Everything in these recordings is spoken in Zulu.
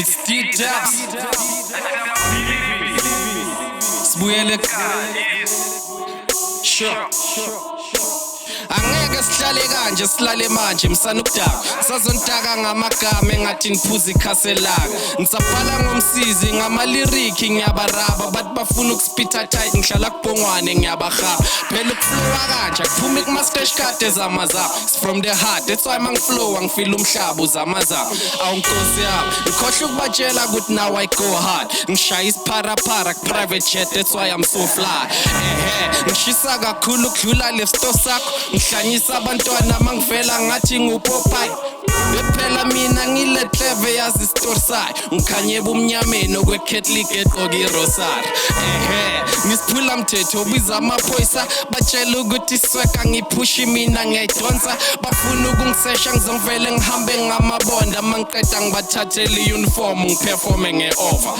It's D-Dubs. Sibuyele Sure. Angeke sihlale kanje silale manje msanukudaka sazontaka ngamagama engathi niphuza ikhaselaka ngisabhala ngomsizi ngamaliriki ngiyabaraba bathi bafuna ukuspitha tight ngihlala kubongwane ngiyabahaba phela ukuflowa kanje akuphumi kuma-scratch card ezamazapho it's from the heart that's why mangiflowa ngifila umhlaba uzamazapho awunkosi yabo ngikhohle ukubatshela ukuthi now I go hard ngishaya isipharapara ku-private jet that's why I'm so fly ngishisa kakhulu ukudlula le sto sakho ngihlanyisa abantwana mangivela ngathi nguPopeye bephela mina ngile clever yazi story sayo ngikhanyeba umnyameni okweCatholic egqoka irosary ngisiphula mthetho ubiza amaphoyisa batshela ukuthi isweka ngiphushi mina ngiyayidonsa bafuna ukungisesha ngizongivele ngihambe ngamabonda mangiqeda ngibathathele i-uniform ngiperforme nge-over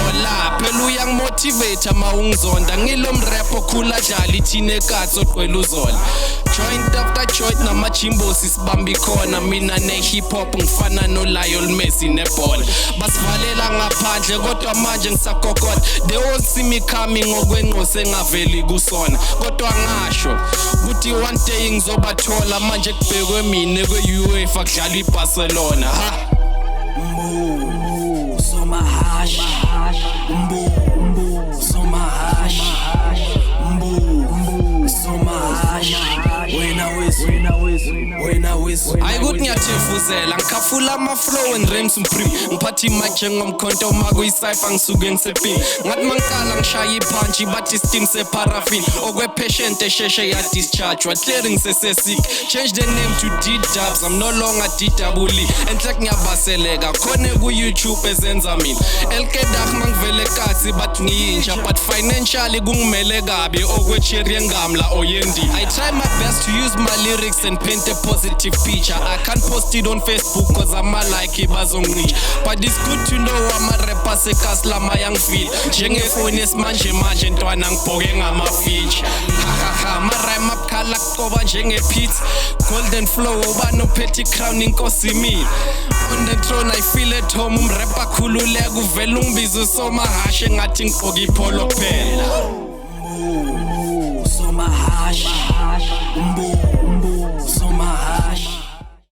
ola phela uyangimotivate mawungizonda ngilo mrap okhula dlala ithine ekatsi ogqwela uzola joint after joint namajimbosi sibambi khona mina ne-hip hop ngifana no-Lionel Messi nebhola basivalela ngaphandle kodwa manje ngisagogota they all see me coming ngokwenqose engaveli kusona kodwa ngasho ukuthi one day ngizobathola manje kubhekwe mina kwe-UEFA kudlala iBarcelona Mbu somahash mbu somahash mbu somahash wena wis ayikuthi ngiyathefuzela ngikhafula ama-flow and rhymes supreme ngiphatha imic njengomkhonto uma kuyi-cypher ngisuke ngisepini ngathi mangiqala ngishaya iphanchi bathi steam separaffin okwepatient esheshe yadischarge clearing sesesick change the name to D-Dubs I'm no longer D-double-E enhle ngiyabaseleka khona ku-YouTube ezenza mina elkedah mangivele katsi bathi ngiyintsha but financially kungimele kabi okwe-cherry engamla oyendi I try my best to use my lyrics and paint a positive picture I can't post it on Facebook cause like bazongicisha but it's good to know ama-rapper sekasla mayangifeel njengefoni esimanje manje ntwana ngibhoke ngama-feature ama-rhyme abukhala kuqoba njenge-pit golden flow ubani ophethe i-crown inkosi mina on the throne I feel at home umrapper khululeka uvela ungibiza usomahash engathi ngigqoke ipolo kuphela somahash mbu